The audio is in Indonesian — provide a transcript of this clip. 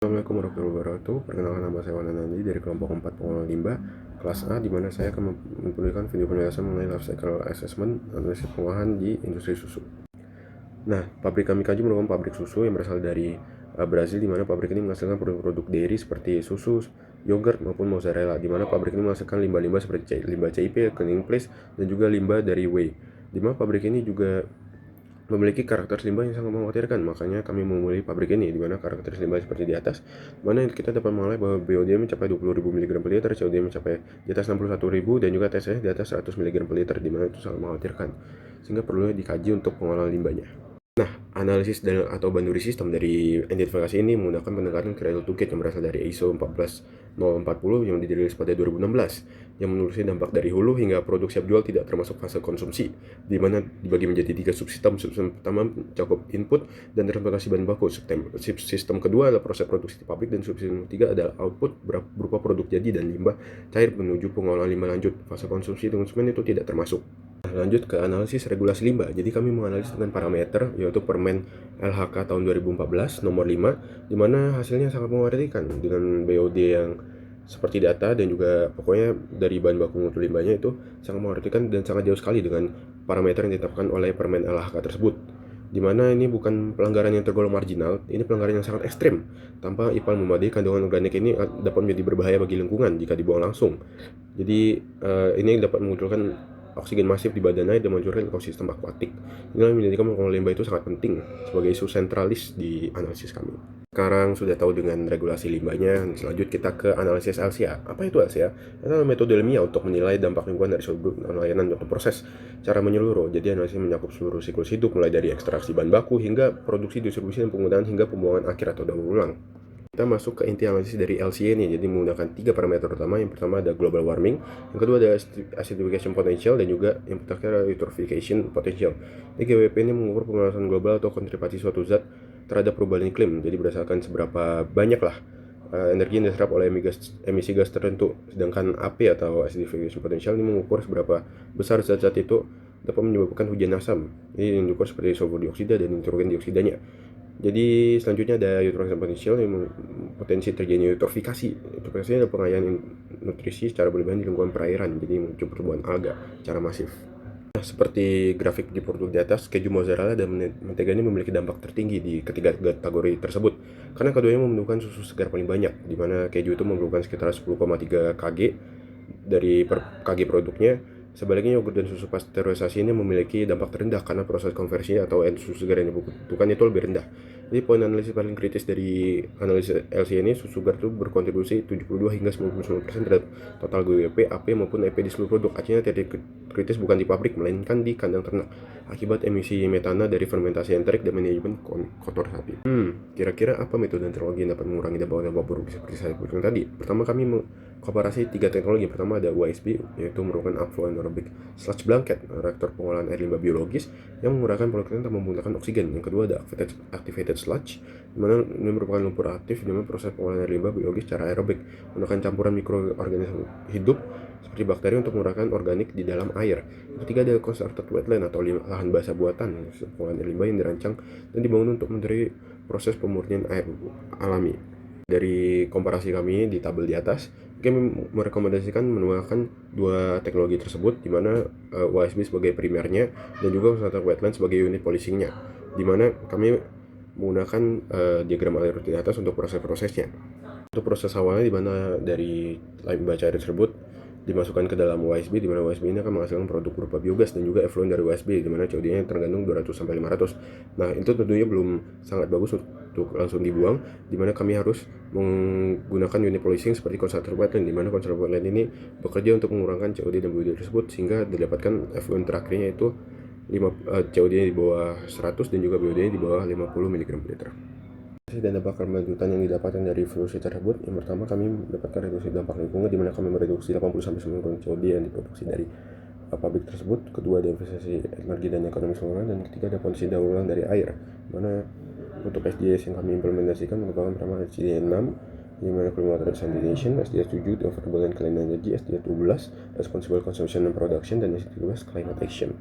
Assalamualaikum warahmatullahi wabarakatuh. Perkenalkan, nama saya Wana Nandi dari kelompok 4 pengelola limbah kelas A, di mana saya akan memberikan video penjelasan mengenai life cycle assessment analisis pengolahan di industri susu. Nah, pabrik kami kaji merupakan pabrik susu yang berasal dari Brazil, di mana pabrik ini menghasilkan produk-produk dairy seperti susu, yogurt maupun mozzarella, di mana pabrik ini menghasilkan limbah-limbah seperti limbah CIP, cleaning place, dan juga limbah dari whey. Di mana pabrik ini juga memiliki karakter limbah yang sangat mengkhawatirkan, makanya kami memilih pabrik ini, di mana karakter limbah seperti di atas, mana kita dapat menilai bahwa BOD mencapai 20.000 mg per liter, COD mencapai di atas 61.000, dan juga TCS di atas 100 mg per liter, di mana itu sangat mengkhawatirkan, sehingga perlu dikaji untuk pengolahan limbahnya. Nah, analisis atau boundary system dari identifikasi ini menggunakan pendekatan Cradle to Gate yang berasal dari ISO 14040 yang dirilis pada 2016, yang menelusuri dampak dari hulu hingga produk siap jual tidak termasuk fase konsumsi, di mana dibagi menjadi 3 subsistem. Subsistem pertama mencakup input dan transportasi bahan baku. Subsistem kedua adalah proses produksi di pabrik, dan subsistem ketiga adalah output berupa produk jadi dan limbah cair menuju pengolahan limbah lanjut. Fase konsumsi dan konsumen itu tidak termasuk. Lanjut ke analisis regulasi limbah. Jadi kami menganalisis dengan parameter, yaitu Permen LHK tahun 2014 nomor 5, di mana hasilnya sangat mengkhawatirkan dengan BOD yang seperti data, dan juga pokoknya dari bahan baku mutu limbahnya itu sangat mengkhawatirkan dan sangat jauh sekali dengan parameter yang ditetapkan oleh Permen LHK tersebut. Di mana ini bukan pelanggaran yang tergolong marginal, ini pelanggaran yang sangat ekstrim. Tanpa IPAL memadai, kandungan organik ini dapat menjadi berbahaya bagi lingkungan jika dibuang langsung. Jadi ini dapat memunculkan oksigen masif di badan air dan menghancurkan ekosistem akuatik. Inilah yang menjadikan pengolahan limbah itu sangat penting sebagai isu sentralis di analisis kami. Sekarang sudah tahu dengan regulasi limbahnya, selanjutnya kita ke analisis LCA. Apa itu LCA? Itu adalah metode ilmiah untuk menilai dampak lingkungan dari suatu layanan atau proses secara menyeluruh. Jadi analisis mencakup seluruh siklus hidup, mulai dari ekstraksi bahan baku hingga produksi, distribusi, dan penggunaan hingga pembuangan akhir atau daur ulang. Kita masuk ke inti analisis dari LCA ini. Jadi menggunakan 3 parameter utama. Yang pertama ada global warming, yang kedua ada acidification potential, dan juga yang terakhir ada eutrophication potential. Ini GWP ini mengukur pemanasan global atau kontribusi suatu zat terhadap perubahan iklim. Jadi berdasarkan seberapa banyak lah energi yang diserap oleh emisi gas tertentu. Sedangkan AP atau acidification potential ini mengukur seberapa besar zat-zat itu dapat menyebabkan hujan asam. Ini yang diukur seperti sulfur dioksida dan nitrogen dioksidanya. Jadi selanjutnya ada eutrophication potential, yang potensi terjadinya eutrofikasi. Eutrofikasi adalah pengayaan nutrisi secara berlebihan di lingkungan perairan, jadi muncul pertumbuhan alga secara masif. Nah, seperti grafik di produk di atas, keju mozzarella dan mentega ini memiliki dampak tertinggi di ketiga kategori tersebut, karena keduanya membutuhkan susu segar paling banyak, di mana keju itu memerlukan sekitar 10,3 kg dari per kg produknya. Sebaliknya, yogurt dan susu pasteurisasi ini memiliki dampak terendah karena proses konversi atau susu segar yang dibutuhkan itu lebih rendah. Jadi poin analisis paling kritis dari analisis LC ini, susu segar itu berkontribusi 72 hingga 99% terhadap total GWP, AP maupun EP di seluruh produk. Artinya titik kritis bukan di pabrik, melainkan di kandang ternak akibat emisi metana dari fermentasi enterik dan manajemen kotor sapi. Kira-kira apa metode dan teknologi yang dapat mengurangi dampak buruk seperti saya sebutkan tadi? Pertama, kami kooperasi 3 teknologi. Pertama ada UASB, yaitu merupakan upflow anaerobic sludge blanket, reaktor pengolahan air limbah biologis yang mengurangkan polutan tanpa menggunakan oksigen. Yang kedua ada activated sludge, di mana ini merupakan lumpur aktif di mana proses pengolahan air limbah biologis secara aerobik menggunakan campuran mikroorganisme hidup seperti bakteri untuk mengurangkan organik di dalam air. Yang ketiga ada constructed wetland atau lahan basah buatan, pengolahan air limbah yang dirancang dan dibangun untuk mencari proses pemurnian air alami. Dari komparasi kami di tabel di atas, kami merekomendasikan menggunakan 2 teknologi tersebut, di mana UASB sebagai primernya dan juga constructed wetland sebagai unit polishingnya, di mana kami menggunakan diagram air di atas untuk proses-prosesnya. Untuk proses awalnya, di mana dari limbah cair tersebut dimasukkan ke dalam UASB, di mana UASB ini akan menghasilkan produk berupa biogas dan juga effluent dari UASB, di mana COD-nya tergantung 200 sampai 500. Nah, itu tentunya belum sangat bagus untuk langsung dibuang, di mana kami harus menggunakan unit polishing seperti constructed wetland, di mana constructed wetland ini bekerja untuk mengurangkan COD dan BOD tersebut sehingga didapatkan effluent terakhirnya itu COD-nya di bawah 100 dan juga BOD-nya di bawah 50 mg per liter. Dan dampak kelanjutan yang didapatkan dari evolusi tersebut, yang pertama kami mendapatkan reduksi dampak lingkungan, di mana kami mereduksi 80-90% COD yang diproduksi dari pabrik tersebut. Kedua ada investasi energi dan ekonomi keseluruhan, dan ketiga ada potensi daur ulang dari air, mana untuk SDGs yang kami implementasikan merupakan pertama SDG 6, di mana Clean Water Sanitation, SDG 7 Affordable and Clean Energy, SDG 12 Responsible Consumption and Production, dan SDG 12 Climate Action.